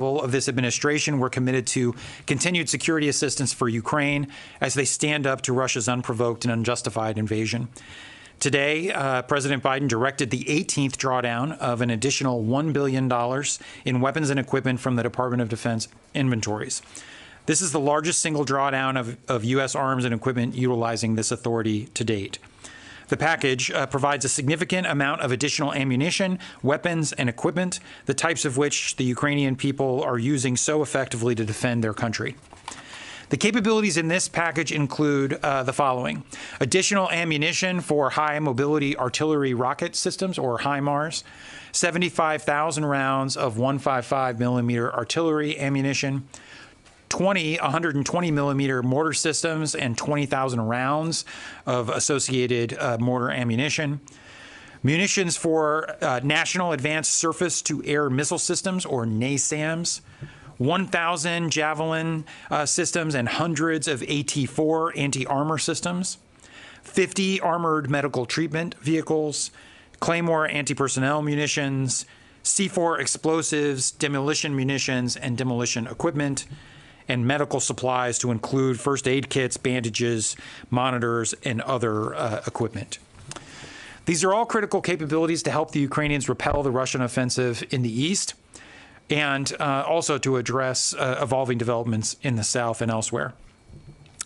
of this administration, we're committed to continued security assistance for Ukraine as they stand up to Russia's unprovoked and unjustified invasion. Today, President Biden directed the 18th drawdown of an additional $1 billion in weapons and equipment from the Department of Defense inventories. This is the largest single drawdown of U.S. arms and equipment utilizing this authority to date. The package provides a significant amount of additional ammunition, weapons, and equipment, the types of which the Ukrainian people are using so effectively to defend their country. The capabilities in this package include the following: additional ammunition for high-mobility artillery rocket systems, or HIMARS, 75,000 rounds of 155mm artillery ammunition, 120mm mortar systems, and 20,000 rounds of associated mortar ammunition. Munitions for National Advanced Surface-to-Air Missile Systems, or NASAMS. 1,000 Javelin systems and hundreds of AT-4 anti-armor systems. 50 armored medical treatment vehicles. Claymore anti-personnel munitions. C4 explosives, demolition munitions, and demolition equipment, and medical supplies to include first aid kits, bandages, monitors, and other equipment. These are all critical capabilities to help the Ukrainians repel the Russian offensive in the east and also to address evolving developments in the south and elsewhere.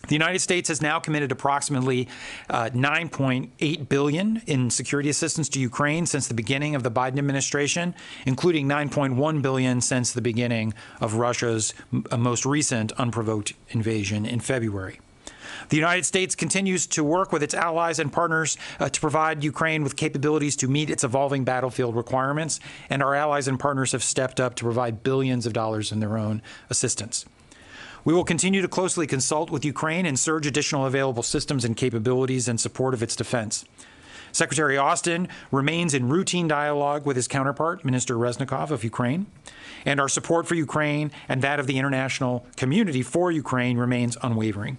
The United States has now committed approximately $9.8 billion in security assistance to Ukraine since the beginning of the Biden administration, including $9.1 billion since the beginning of Russia's most recent unprovoked invasion in February. The United States continues to work with its allies and partners to provide Ukraine with capabilities to meet its evolving battlefield requirements, and our allies and partners have stepped up to provide billions of dollars in their own assistance. We will continue to closely consult with Ukraine and surge additional available systems and capabilities in support of its defense. Secretary Austin remains in routine dialogue with his counterpart, Minister Reznikov of Ukraine, and our support for Ukraine and that of the international community for Ukraine remains unwavering.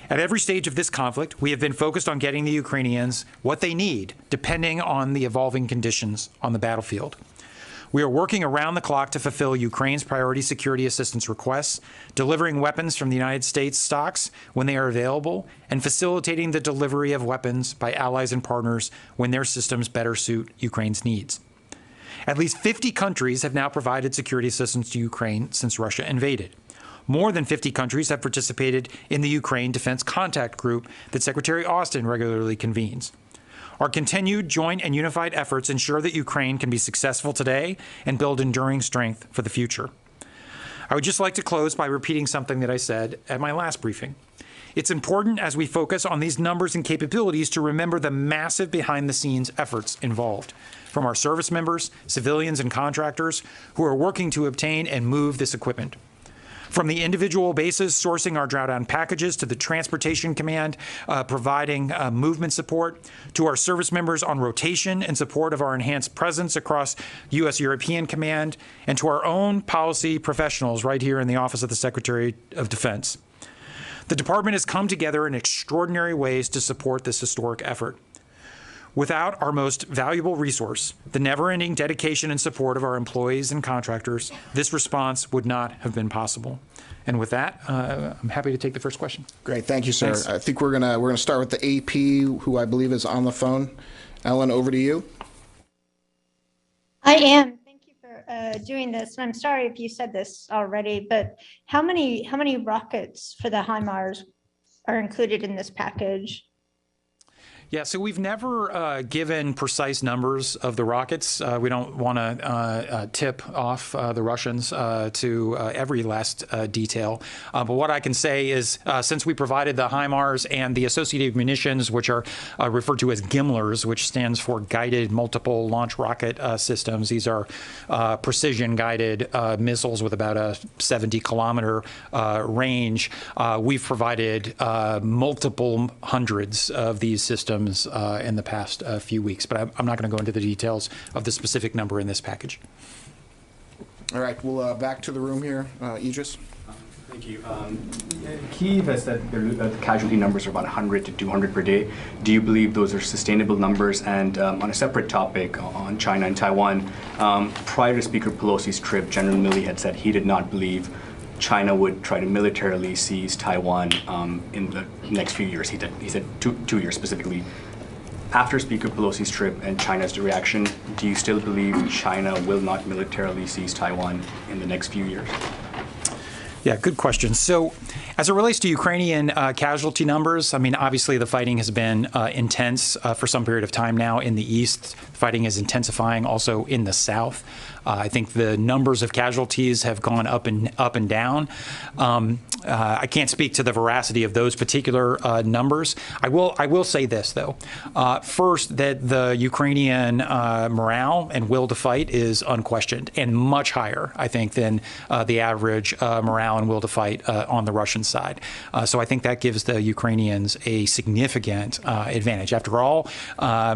At every stage of this conflict, we have been focused on getting the Ukrainians what they need, depending on the evolving conditions on the battlefield. We are working around the clock to fulfill Ukraine's priority security assistance requests, delivering weapons from the United States stocks when they are available, and facilitating the delivery of weapons by allies and partners when their systems better suit Ukraine's needs. At least 50 countries have now provided security assistance to Ukraine since Russia invaded. More than 50 countries have participated in the Ukraine Defense Contact Group that Secretary Austin regularly convenes. Our continued joint and unified efforts ensure that Ukraine can be successful today and build enduring strength for the future. I would just like to close by repeating something that I said at my last briefing. It's important as we focus on these numbers and capabilities to remember the massive behind-the-scenes efforts involved from our service members, civilians, and contractors who are working to obtain and move this equipment. From the individual bases sourcing our drawdown packages to the Transportation Command providing movement support, to our service members on rotation in support of our enhanced presence across U.S. European Command, and to our own policy professionals right here in the Office of the Secretary of Defense. The Department has come together in extraordinary ways to support this historic effort. Without our most valuable resource, the never-ending dedication and support of our employees and contractors, this response would not have been possible. And with that, I'm happy to take the first question. Great, thank you, sir. Thanks. I think we're gonna start with the AP, who I believe is on the phone. Ellen, over to you. I am. Thank you for doing this. And I'm sorry if you said this already, but how many rockets for the HIMARS are included in this package? Yeah, so we've never given precise numbers of the rockets. We don't want to tip off the Russians to every last detail. But what I can say is since we provided the HIMARS and the associated munitions, which are referred to as GMLRS, which stands for Guided Multiple Launch Rocket Systems, these are precision-guided missiles with about a 70-kilometer range. We've provided multiple hundreds of these systems in the past few weeks, but I'm not going to go into the details of the specific number in this package. All right, well, back to the room here. Idris? Thank you. Kyiv has said the casualty numbers are about 100 to 200 per day. Do you believe those are sustainable numbers? And on a separate topic on China and Taiwan, prior to Speaker Pelosi's trip, General Milley had said he did not believe China would try to militarily seize Taiwan in the next few years. He said 2 years specifically. After Speaker Pelosi's trip and China's reaction, do you still believe China will not militarily seize Taiwan in the next few years? Yeah, good question. So as it relates to Ukrainian casualty numbers, I mean, obviously the fighting has been intense for some period of time now in the east. Fighting is intensifying also in the south. I think the numbers of casualties have gone up and down. I can't speak to the veracity of those particular numbers. I will say this though. First, that the Ukrainian morale and will to fight is unquestioned and much higher, I think, than the average morale and will to fight on the Russian side. So I think that gives the Ukrainians a significant advantage. After all,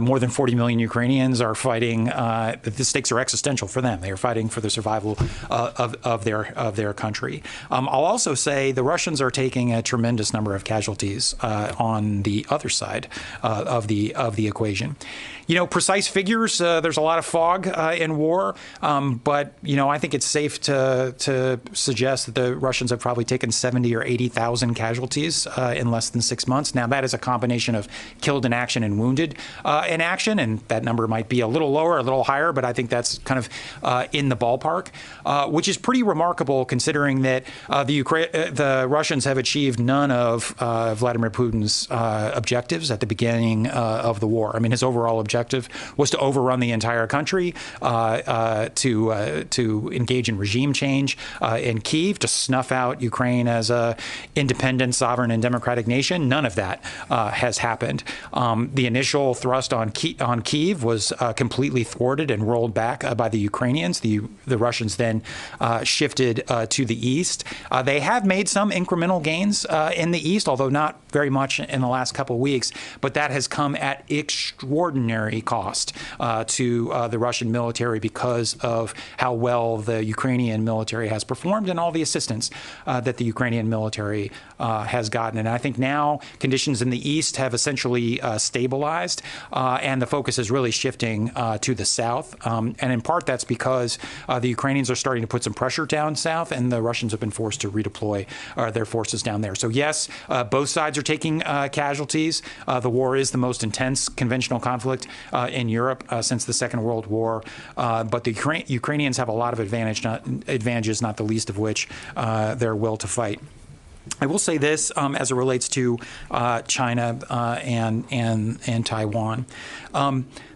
more than 40 million Ukrainians are fighting. The stakes are existential for them. They are fighting for the survival of their country. I'll also say the Russians are taking a tremendous number of casualties on the other side of the equation. You know, precise figures. There's a lot of fog in war, but you know, I think it's safe to suggest that the Russians have probably taken 70 or 80,000 casualties in less than 6 months. Now, that is a combination of killed in action and wounded in action, and that number might be a little lower, a little higher, but I think that's kind of in the ballpark, which is pretty remarkable considering that the Russians have achieved none of Vladimir Putin's objectives at the beginning of the war. I mean, his overall objective was to overrun the entire country, to engage in regime change in Kyiv, to snuff out Ukraine as a independent, sovereign, and democratic nation. None of that has happened. The initial thrust on Kyiv was completely thwarted and rolled back by the Ukrainians. The Russians then shifted to the east. They have made some incremental gains in the east, although not very much in the last couple of weeks, but that has come at extraordinary cost to the Russian military because of how well the Ukrainian military has performed and all the assistance that the Ukrainian military has gotten. And I think now conditions in the east have essentially stabilized, and the focus is really shifting to the south. And in part, that's because the Ukrainians are starting to put some pressure down south, and the Russians have been forced to redeploy their forces down there. So yes, both sides are taking casualties. The war is the most intense conventional conflict in Europe since the Second World War. But the Ukrainians have a lot of advantages, not the least of which their will to fight. I will say this as it relates to China and Taiwan.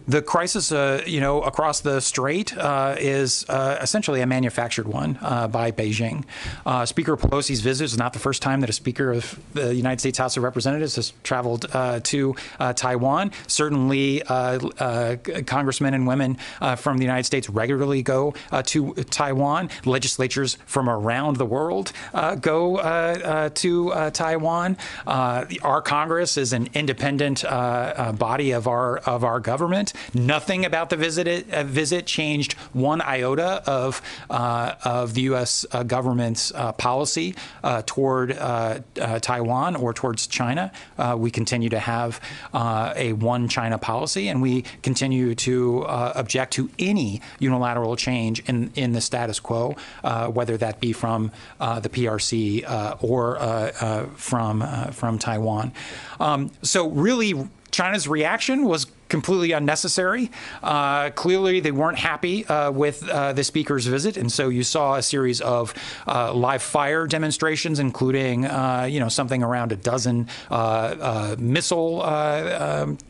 The crisis, across the strait is essentially a manufactured one by Beijing. Speaker Pelosi's visit is not the first time that a speaker of the United States House of Representatives has traveled to Taiwan. Certainly, congressmen and women from the United States regularly go to Taiwan. Legislatures from around the world go to Taiwan. Our Congress is an independent body of our government. Nothing about the visit changed one iota of the U.S. government's policy toward Taiwan or towards China. We continue to have a one China policy, and we continue to object to any unilateral change in the status quo, whether that be from the PRC or from Taiwan. So really, China's reaction was completely unnecessary. Clearly, they weren't happy with the speaker's visit, and so you saw a series of live fire demonstrations, including something around a dozen missile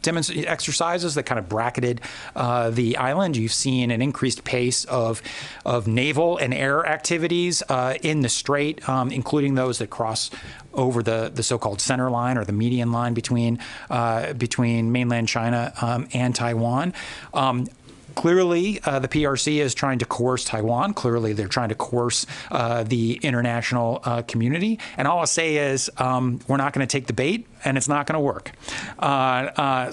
exercises that kind of bracketed the island. You've seen an increased pace of naval and air activities in the strait, including those that cross over the so-called center line or the median line between mainland China and Taiwan. Clearly, the PRC is trying to coerce Taiwan. Clearly, they're trying to coerce the international community. And all I'll say is we're not going to take the bait, and it's not going to work.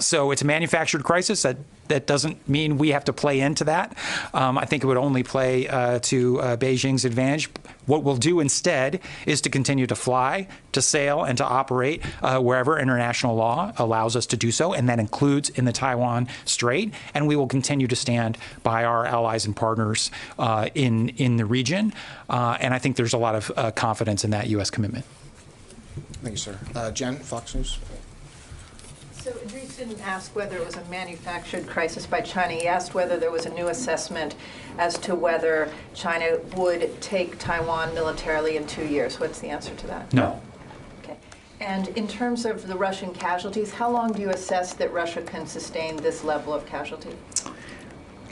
So it's a manufactured crisis that that doesn't mean we have to play into that. I think it would only play to Beijing's advantage. What we'll do instead is to continue to fly, to sail, and to operate wherever international law allows us to do so, and that includes in the Taiwan Strait. And we will continue to stand by our allies and partners in the region. And I think there's a lot of confidence in that U.S. commitment. Thank you, sir. Jen, Fox News. So Idris didn't ask whether it was a manufactured crisis by China. He asked whether there was a new assessment as to whether China would take Taiwan militarily in 2 years. What's the answer to that? No. Okay. And in terms of the Russian casualties, how long do you assess that Russia can sustain this level of casualty?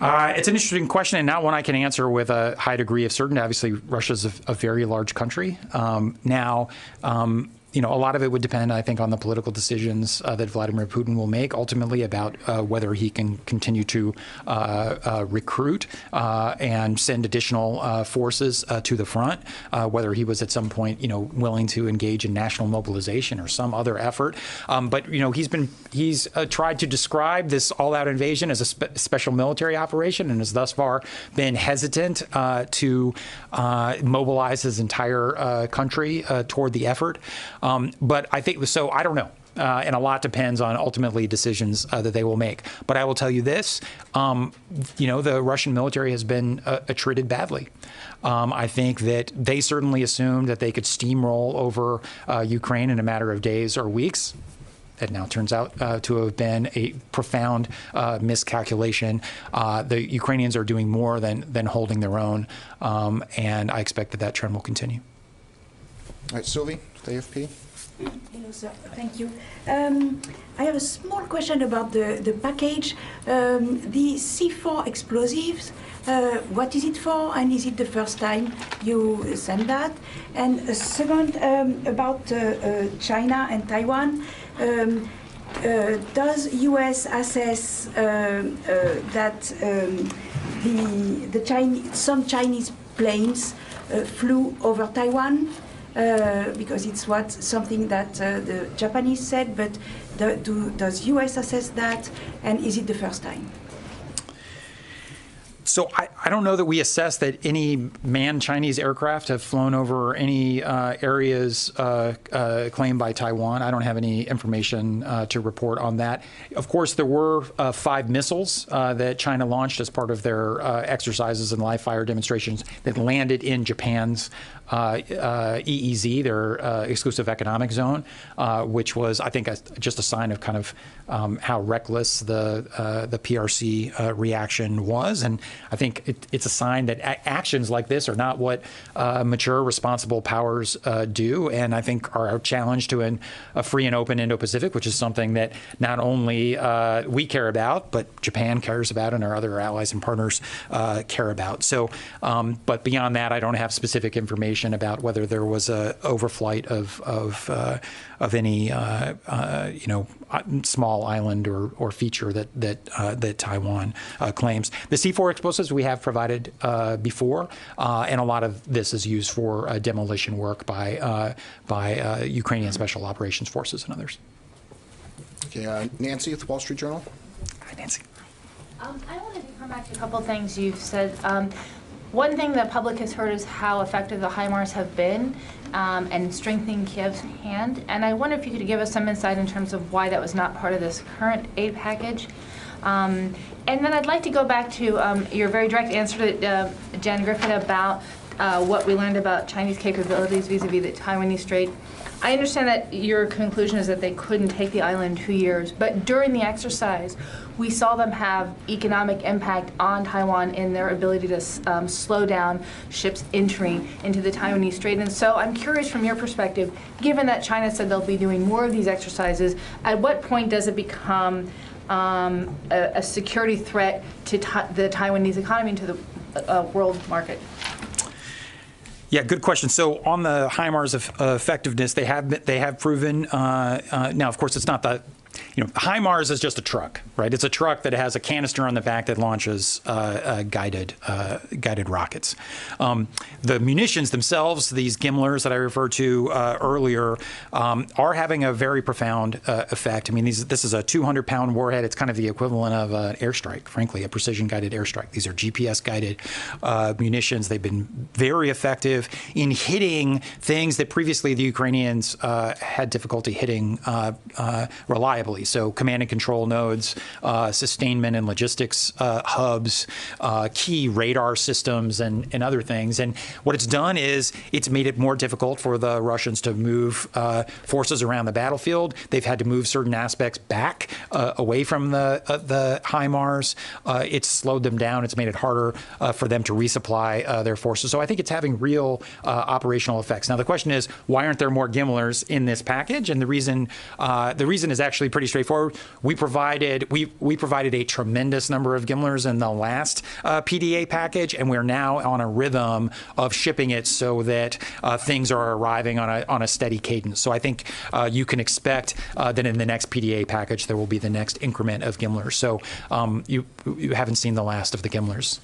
It's an interesting question, and not one I can answer with a high degree of certainty. Obviously, Russia's a very large country. A lot of it would depend, I think, on the political decisions that Vladimir Putin will make ultimately about whether he can continue to recruit and send additional forces to the front, whether he was at some point, willing to engage in national mobilization or some other effort. But he's tried to describe this all-out invasion as a special military operation, and has thus far been hesitant to mobilize his entire country toward the effort. But I think so. I don't know. And a lot depends on ultimately decisions that they will make. But I will tell you this, the Russian military has been treated badly. I think that they certainly assumed that they could steamroll over Ukraine in a matter of days or weeks. It now turns out to have been a profound miscalculation. The Ukrainians are doing more than holding their own, and I expect that trend will continue. All right, Sylvie, the AFP. Hello, sir. Thank you. I have a small question about the package. The C4 explosives, what is it for, and is it the first time you send that? And second, about China and Taiwan, does U.S. assess that some Chinese planes flew over Taiwan? Because it's something that the Japanese said, but does U.S. assess that, and is it the first time? So I don't know that we assess that any manned Chinese aircraft have flown over any areas claimed by Taiwan. I don't have any information to report on that. Of course, there were 5 missiles that China launched as part of their exercises and live fire demonstrations that landed in Japan's EEZ, their exclusive economic zone, which was, I think, just a sign of kind of how reckless the PRC reaction was. And I think it's a sign that actions like this are not what mature, responsible powers do, and I think are a challenge to a free and open Indo-Pacific, which is something that not only we care about, but Japan cares about, and our other allies and partners care about. So, but beyond that, I don't have specific information about whether there was a overflight of any small island or feature that Taiwan claims. The C4 explosives we have provided before, and a lot of this is used for demolition work by Ukrainian Special Operations Forces and others. Okay, Nancy with the Wall Street Journal. Hi, Nancy. I wanted to come back to a couple of things you've said. One thing the public has heard is how effective the HIMARS have been and strengthening Kiev's hand. And I wonder if you could give us some insight in terms of why that was not part of this current aid package. And then I'd like to go back to your very direct answer to Jan Griffin about what we learned about Chinese capabilities vis-a-vis the Taiwanese Strait. I understand that your conclusion is that they couldn't take the island in 2 years, but during the exercise, we saw them have economic impact on Taiwan in their ability to slow down ships entering into the Taiwanese Strait. And so I'm curious from your perspective, given that China said they'll be doing more of these exercises, at what point does it become a security threat to the Taiwanese economy and to the world market? Yeah, good question. So on the HIMARS effectiveness, they have proven. Now, of course, it's not the HIMARS is just a truck, right? It's a truck that has a canister on the back that launches guided rockets. The munitions themselves, these GIMLRs that I referred to earlier, are having a very profound effect. I mean, this is a 200-pound warhead. It's kind of the equivalent of an airstrike, frankly, a precision-guided airstrike. These are GPS-guided munitions. They've been very effective in hitting things that previously the Ukrainians had difficulty hitting reliably. So command and control nodes, sustainment and logistics hubs, key radar systems, and other things. And what it's done is it's made it more difficult for the Russians to move forces around the battlefield. They've had to move certain aspects back away from the HIMARS. It's slowed them down. It's made it harder for them to resupply their forces. So I think it's having real operational effects. Now the question is, why aren't there more GIMLRs in this package? And the reason is actually pretty straightforward. We provided a tremendous number of GIMLRs in the last PDA package, and we're now on a rhythm of shipping it so that things are arriving on a steady cadence. So I think you can expect that in the next PDA package there will be the next increment of GIMLRs. So you haven't seen the last of the GIMLRs.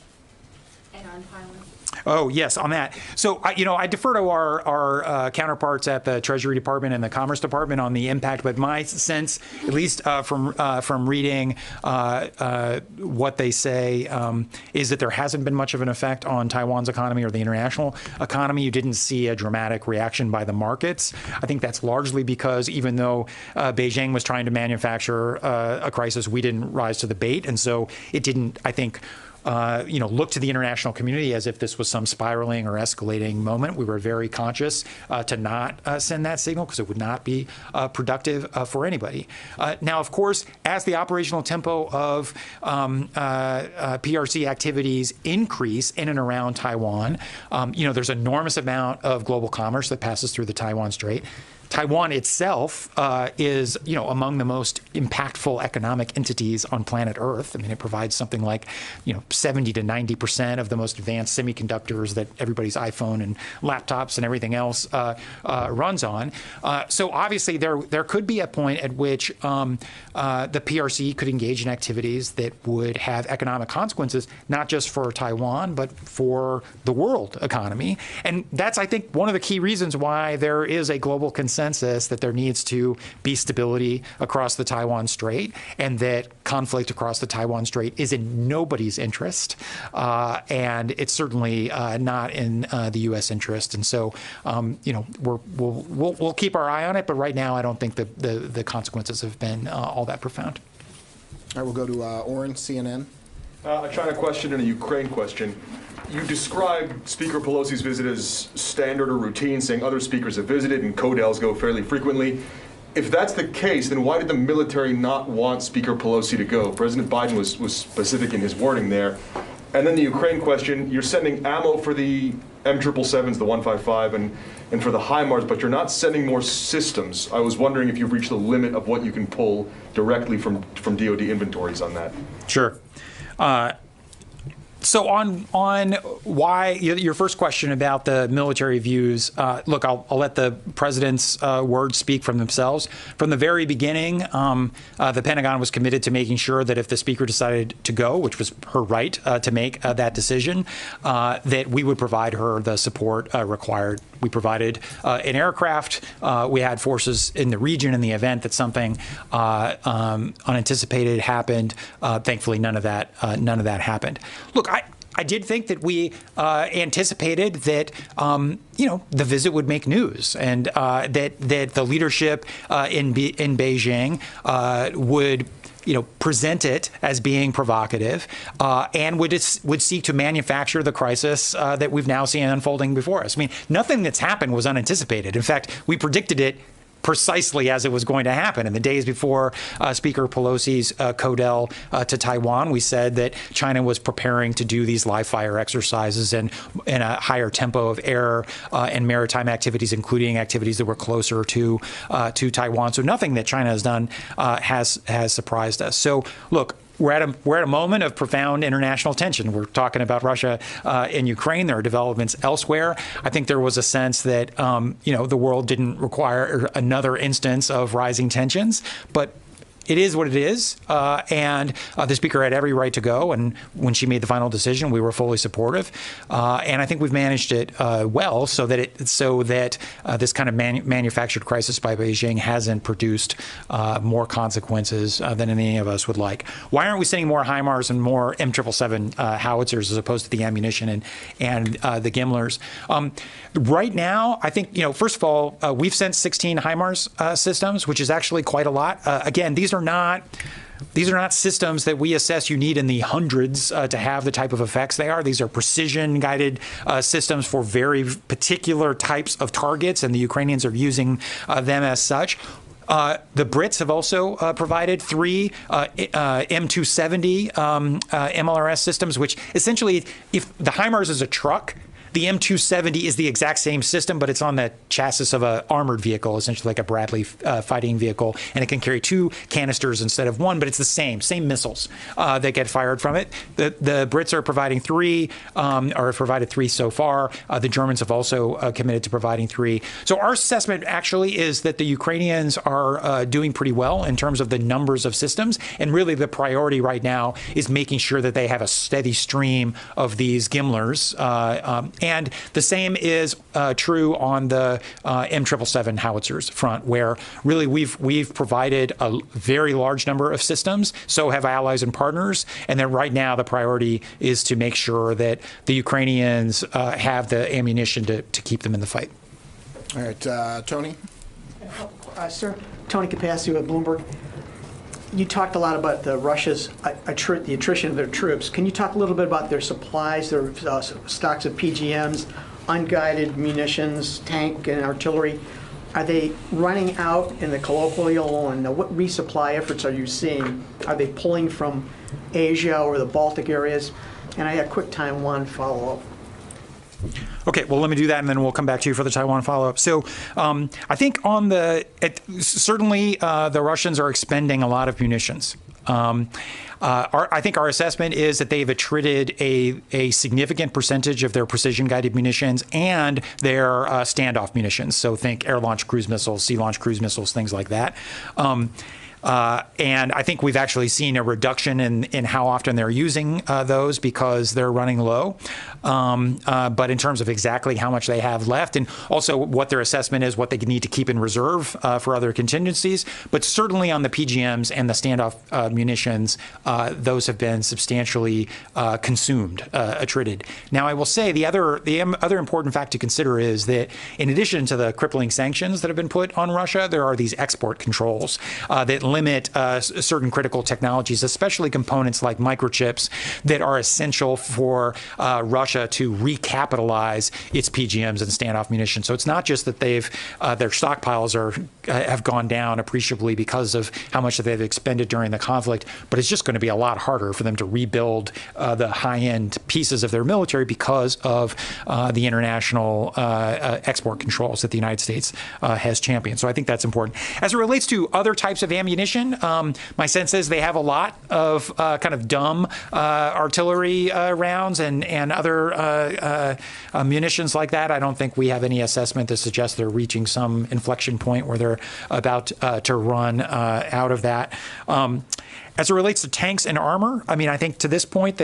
And on Thailand. Oh, yes, on that. So, I defer to our counterparts at the Treasury Department and the Commerce Department on the impact, but my sense, at least from reading what they say, is that there hasn't been much of an effect on Taiwan's economy or the international economy. You didn't see a dramatic reaction by the markets. I think that's largely because even though Beijing was trying to manufacture a crisis, we didn't rise to the bait, and so it didn't, I think, look to the international community as if this was some spiraling or escalating moment. We were very conscious to not send that signal because it would not be productive for anybody. Now, of course, as the operational tempo of PRC activities increase in and around Taiwan, there's an enormous amount of global commerce that passes through the Taiwan Strait. Taiwan itself is, among the most impactful economic entities on planet Earth. I mean, it provides something like, 70 to 90% of the most advanced semiconductors that everybody's iPhone and laptops and everything else runs on. So obviously, there could be a point at which the PRC could engage in activities that would have economic consequences, not just for Taiwan, but for the world economy. And that's, I think, one of the key reasons why there is a global consensus that there needs to be stability across the Taiwan Strait, and that conflict across the Taiwan Strait is in nobody's interest, and it's certainly not in the U.S. interest. And so, we'll keep our eye on it. But right now, I don't think the consequences have been all that profound. All right, we'll go to Oren, CNN. A China question and a Ukraine question. You described Speaker Pelosi's visit as standard or routine, saying other speakers have visited and CODELs go fairly frequently. If that's the case, then why did the military not want Speaker Pelosi to go? President Biden was specific in his wording there. And then the Ukraine question, you're sending ammo for the M777s, the 155, and for the HIMARS, but you're not sending more systems. I was wondering if you've reached the limit of what you can pull directly from DoD inventories on that. Sure. So on why your first question about the military views, look, I'll let the president's words speak for themselves. From the very beginning, the Pentagon was committed to making sure that if the speaker decided to go, which was her right to make that decision, that we would provide her the support required. We provided an aircraft. We had forces in the region in the event that something unanticipated happened. Thankfully, none of that happened. Look, I did think that we anticipated that the visit would make news, and that the leadership in Beijing would present it as being provocative, and would seek to manufacture the crisis that we've now seen unfolding before us. I mean, nothing that's happened was unanticipated. In fact, we predicted it precisely as it was going to happen. In the days before Speaker Pelosi's CODEL to Taiwan, we said that China was preparing to do these live fire exercises and in a higher tempo of air and maritime activities, including activities that were closer to Taiwan. So nothing that China has done has surprised us. So look, we're at a moment of profound international tension. We're talking about Russia and Ukraine. There are developments elsewhere. I think there was a sense that the world didn't require another instance of rising tensions, but it is what it is, and the speaker had every right to go. And when she made the final decision, we were fully supportive, and I think we've managed it well, so that this kind of manufactured crisis by Beijing hasn't produced more consequences than any of us would like. Why aren't we sending more HIMARS and more M777 howitzers as opposed to the ammunition and the Gimlers? Right now, I think, first of all, we've sent 16 HIMARS systems, which is actually quite a lot. Again, these are not systems that we assess you need in the hundreds to have the type of effects they are. These are precision-guided systems for very particular types of targets, and the Ukrainians are using them as such. The Brits have also provided 3 M270 MLRS systems, which essentially, if the HIMARS is a truck, the M270 is the exact same system, but it's on the chassis of an armored vehicle, essentially like a Bradley fighting vehicle, and it can carry 2 canisters instead of 1, but it's the same missiles that get fired from it. The Brits are providing 3, or have provided 3 so far. The Germans have also committed to providing 3. So our assessment actually is that the Ukrainians are doing pretty well in terms of the numbers of systems, and really the priority right now is making sure that they have a steady stream of these Gimlers. And the same is true on the M777 howitzers front, where really we've provided a very large number of systems, so have allies and partners, and then right now the priority is to make sure that the Ukrainians have the ammunition to keep them in the fight. All right, Tony? Sir, Tony Capaccio at Bloomberg. You talked a lot about Russia's the attrition of their troops. Can you talk a little bit about their supplies, their stocks of PGMs, unguided munitions, tank and artillery? Are they running out in the colloquial, and what resupply efforts are you seeing? Are they pulling from Asia or the Baltic areas? And I had a quick Taiwan follow-up. Okay, well, let me do that, and then we'll come back to you for the Taiwan follow-up. So I think certainly the Russians are expending a lot of munitions. I think our assessment is that they've attrited a significant percentage of their precision-guided munitions and their standoff munitions. So think air-launched cruise missiles, sea-launched cruise missiles, things like that. And I think we've actually seen a reduction in how often they're using those because they're running low. But in terms of exactly how much they have left, and also what their assessment is, what they need to keep in reserve for other contingencies, but certainly on the PGMs and the standoff munitions, those have been substantially consumed, attrited. Now, I will say the other important fact to consider is that in addition to the crippling sanctions that have been put on Russia, there are these export controls that limit certain critical technologies, especially components like microchips that are essential for Russia to recapitalize its PGMs and standoff munitions. So it's not just that their stockpiles have gone down appreciably because of how much that they've expended during the conflict, but it's just going to be a lot harder for them to rebuild the high-end pieces of their military because of the international export controls that the United States has championed. So I think that's important. As it relates to other types of ammunition, my sense is they have a lot of kind of dumb artillery rounds and other munitions like that. I don't think we have any assessment to suggest they're reaching some inflection point where they're about to run out of that. As it relates to tanks and armor, I mean, I think to this point,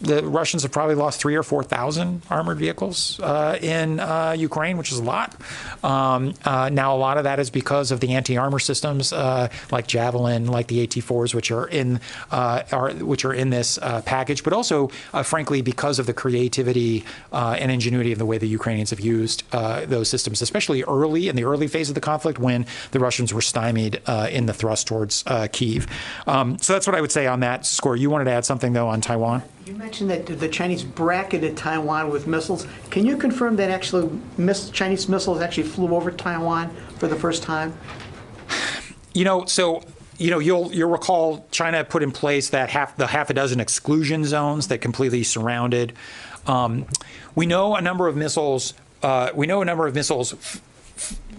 the Russians have probably lost 3,000 or 4,000 armored vehicles in Ukraine, which is a lot. Now, a lot of that is because of the anti-armor systems like Javelin, like the AT-4s, which are in this package, but also, frankly, because of the creativity and ingenuity of the way the Ukrainians have used those systems, especially in the early phase of the conflict when the Russians were stymied in the thrust towards Kyiv. So that's what I would say on that score. You wanted to add something, though, on Taiwan? You mentioned that the Chinese bracketed Taiwan with missiles. Can you confirm that actually Chinese missiles actually flew over Taiwan for the first time? You'll recall China put in place that half a dozen exclusion zones that completely surrounded. We know a number of missiles.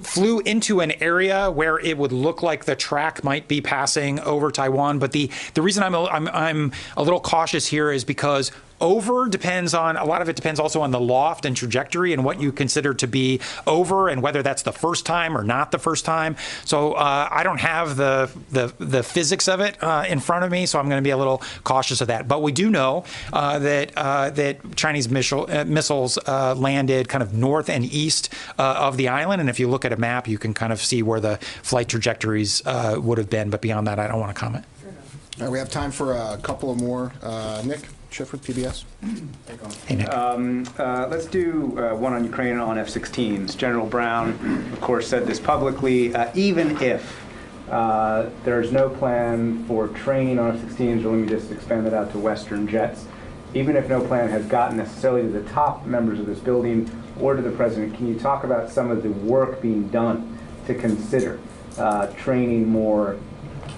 Flew into an area where it would look like the track might be passing over Taiwan. But the reason I'm a little cautious here is because Over depends on, a lot of it depends also on the loft and trajectory and what you consider to be over and whether that's the first time or not the first time. So I don't have the physics of it in front of me, so I'm going to be a little cautious of that. But we do know that Chinese missiles landed kind of north and east of the island. And if you look at a map, you can kind of see where the flight trajectories would have been. But beyond that, I don't want to comment. All right, we have time for a couple of more. Nick Schiffer, PBS. Hey, Nick. Let's do one on Ukraine on F-16s. General Brown, of course, said this publicly. Even if there's no plan for training on F-16s, or let me just expand that out to Western jets, even if no plan has gotten necessarily to the top members of this building or to the president, can you talk about some of the work being done to consider training more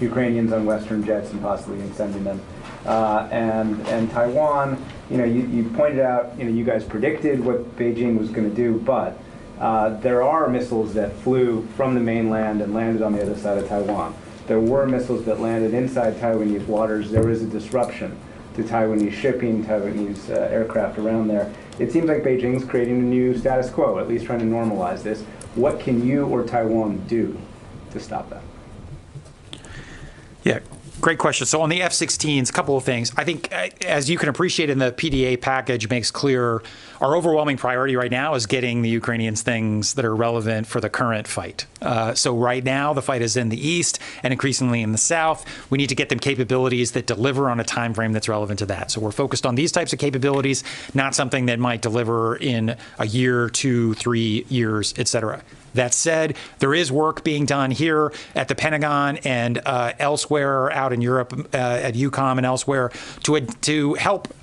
Ukrainians on Western jets and possibly in sending them? And Taiwan, you pointed out, you guys predicted what Beijing was going to do, but there are missiles that flew from the mainland and landed on the other side of Taiwan. There were missiles that landed inside Taiwanese waters. There was a disruption to Taiwanese shipping, Taiwanese aircraft around there. It seems like Beijing's creating a new status quo, at least trying to normalize this. What can you or Taiwan do to stop that? Yeah, great question. So on the F-16s, a couple of things. I think, as you can appreciate in the PDA package, makes clear our overwhelming priority right now is getting the Ukrainians things that are relevant for the current fight. So right now, the fight is in the east and increasingly in the south. We need to get them capabilities that deliver on a time frame that's relevant to that. So we're focused on these types of capabilities, not something that might deliver in a year, 2, 3 years, et cetera. That said, there is work being done here at the Pentagon and elsewhere out in Europe at EUCOM and elsewhere to help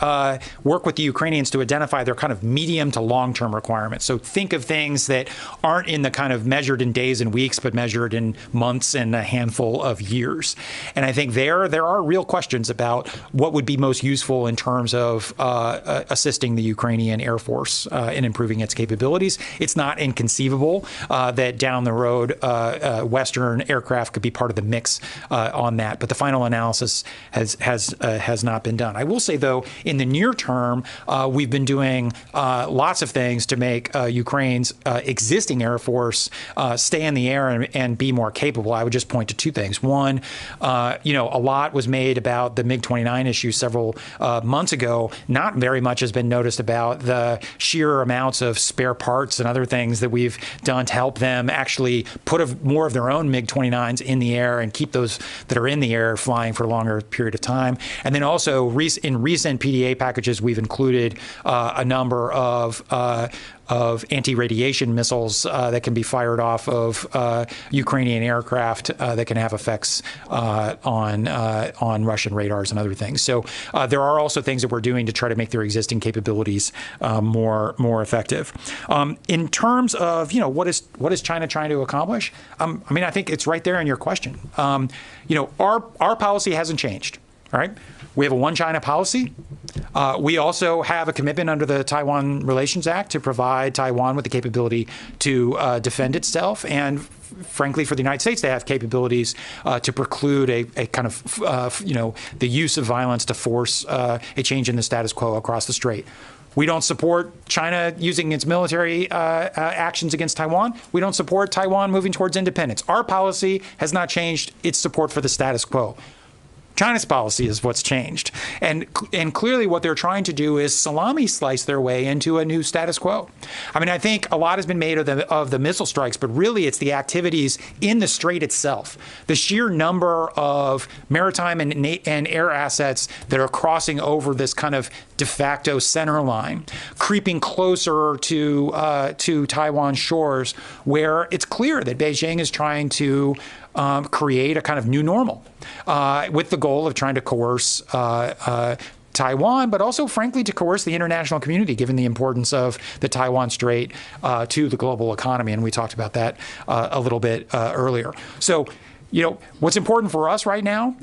work with the Ukrainians to identify their kind of medium to long-term requirements. So think of things that aren't in the kind of measured in days and weeks, but measured in months and a handful of years. And I think there are real questions about what would be most useful in terms of assisting the Ukrainian Air Force in improving its capabilities. It's not inconceivable that down the road, Western aircraft could be part of the mix on that. But the final analysis has not been done. I will say, though, in the near term, we've been doing lots of things to make Ukraine's existing Air Force stay in the air and be more capable. I would just point to two things. One, a lot was made about the MiG-29 issue several months ago. Not very much has been noticed about the sheer amounts of spare parts and other things that we've done to help them actually put more of their own MiG-29s in the air and keep those that are in the air flying for a longer period of time. And then also in recent PDA packages, we've included a number of anti-radiation missiles that can be fired off of Ukrainian aircraft that can have effects on Russian radars and other things. So there are also things that we're doing to try to make their existing capabilities more effective. In terms of what is China trying to accomplish? I think it's right there in your question. Our policy hasn't changed. All right. We have a one China policy. We also have a commitment under the Taiwan Relations Act to provide Taiwan with the capability to defend itself. And frankly, for the United States, they have capabilities to preclude a kind of, the use of violence to force a change in the status quo across the strait. We don't support China using its military actions against Taiwan. We don't support Taiwan moving towards independence. Our policy has not changed its support for the status quo. China's policy is what's changed. And clearly what they're trying to do is salami slice their way into a new status quo. I think a lot has been made of the missile strikes, but really it's the activities in the strait itself. The sheer number of maritime and air assets that are crossing over this kind of de facto center line, creeping closer to Taiwan shores, where it's clear that Beijing is trying to create a kind of new normal with the goal of trying to coerce Taiwan, but also, frankly, to coerce the international community, given the importance of the Taiwan Strait to the global economy. And we talked about that a little bit earlier. So, what's important for us right now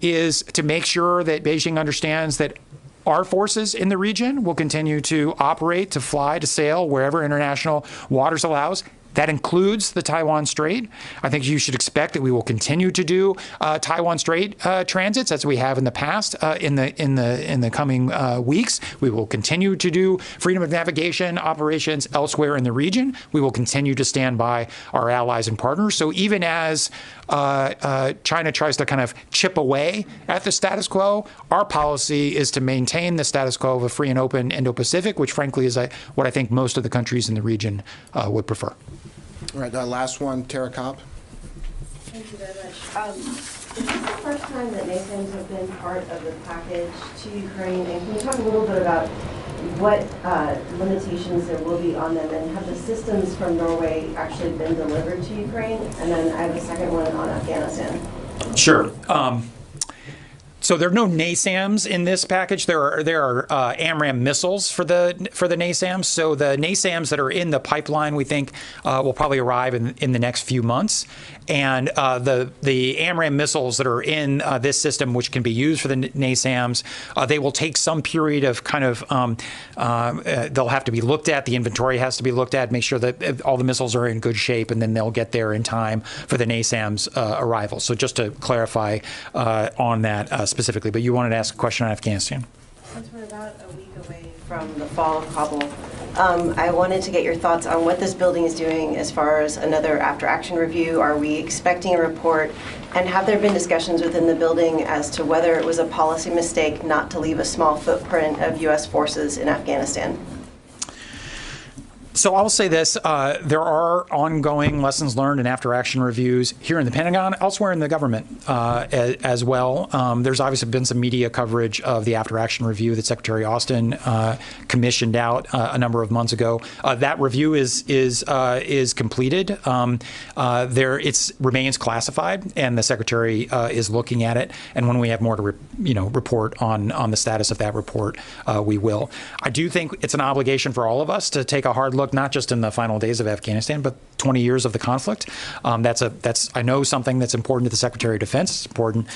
is to make sure that Beijing understands that our forces in the region will continue to operate, to fly, to sail wherever international waters allows. That includes the Taiwan Strait. I think you should expect that we will continue to do Taiwan Strait transits as we have in the past. In the coming weeks, we will continue to do freedom of navigation operations elsewhere in the region. We will continue to stand by our allies and partners. So even as China tries to kind of chip away at the status quo, our policy is to maintain the status quo of a free and open Indo-Pacific, which frankly is what I think most of the countries in the region would prefer. All right, last one, Tara Cobb. Thank you very much. Is this the first time that NASAMS have been part of the package to Ukraine? And can you talk a little bit about what limitations there will be on them, and have the systems from Norway actually been delivered to Ukraine? And then I have a second one on Afghanistan. Sure. So there are no NASAMS in this package. There are AMRAAM missiles for the NASAMS. So the NASAMS that are in the pipeline, we think, will probably arrive in the next few months. And the AMRAAM missiles that are in this system, which can be used for the NASAMS, they will take some period of kind of, they'll have to be looked at. The inventory has to be looked at, make sure that all the missiles are in good shape, and then they'll get there in time for the NASAMS arrival. So just to clarify on that specifically, but you wanted to ask a question on Afghanistan. Since we're about a week away from the fall of Kabul, I wanted to get your thoughts on what this building is doing as far as another after-action review. Are we expecting a report? And have there been discussions within the building as to whether it was a policy mistake not to leave a small footprint of U.S. forces in Afghanistan? So I'll say this, there are ongoing lessons learned and after-action reviews here in the Pentagon, elsewhere in the government as well. There's obviously been some media coverage of the after-action review that Secretary Austin commissioned out a number of months ago. That review is completed. It remains classified, and the Secretary is looking at it. And when we have more to report on the status of that report, we will. I do think it's an obligation for all of us to take a hard look, not just in the final days of Afghanistan, but 20 years of the conflict. That's I know something that's important to the Secretary of Defense. It's important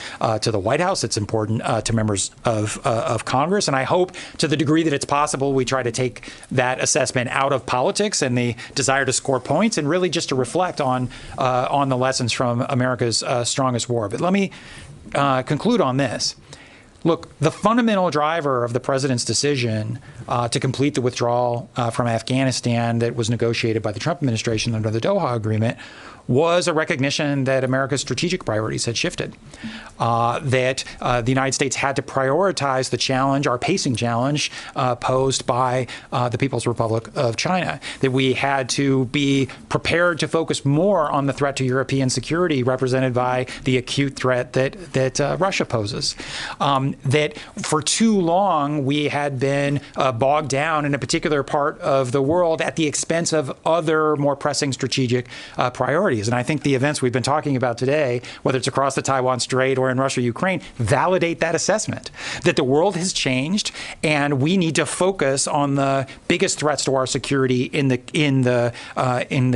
to the White House. It's important to members of Congress. And I hope, to the degree that it's possible, we try to take that assessment out of politics and the desire to score points, and really just to reflect on the lessons from America's strongest war. But let me conclude on this. Look, the fundamental driver of the president's decision to complete the withdrawal from Afghanistan that was negotiated by the Trump administration under the Doha Agreement was a recognition that America's strategic priorities had shifted, that the United States had to prioritize the challenge, our pacing challenge, posed by the People's Republic of China, that we had to be prepared to focus more on the threat to European security represented by the acute threat that Russia poses, that for too long we had been bogged down in a particular part of the world at the expense of other more pressing strategic priorities. And I think the events we've been talking about today, whether it's across the Taiwan Strait or in Russia, Ukraine, validate that assessment, that the world has changed and we need to focus on the biggest threats to our security in the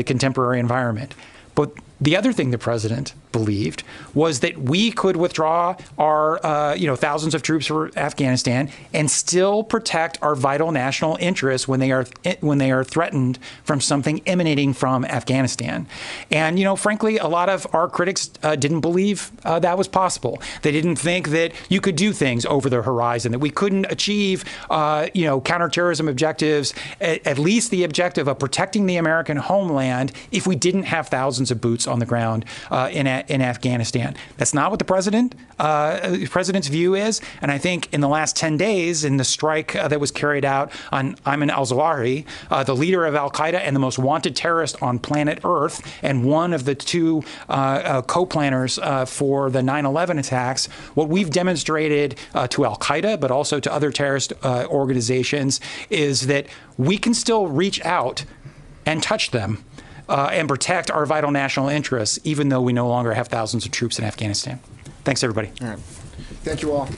contemporary environment. But the other thing the president believed was that we could withdraw our thousands of troops from Afghanistan and still protect our vital national interests when they are threatened from something emanating from Afghanistan. And frankly, a lot of our critics didn't believe that was possible. They didn't think that you could do things over the horizon, that we couldn't achieve counterterrorism objectives, at least the objective of protecting the American homeland, if we didn't have thousands of boots on the ground in Afghanistan. That's not what the president's view is. And I think in the last 10 days, in the strike that was carried out on Ayman al-Zawahiri, the leader of al-Qaeda and the most wanted terrorist on planet Earth, and one of the two co-planners for the 9/11 attacks, what we've demonstrated to al-Qaeda, but also to other terrorist organizations, is that we can still reach out and touch them and protect our vital national interests, even though we no longer have thousands of troops in Afghanistan. Thanks, everybody. All right. Thank you all.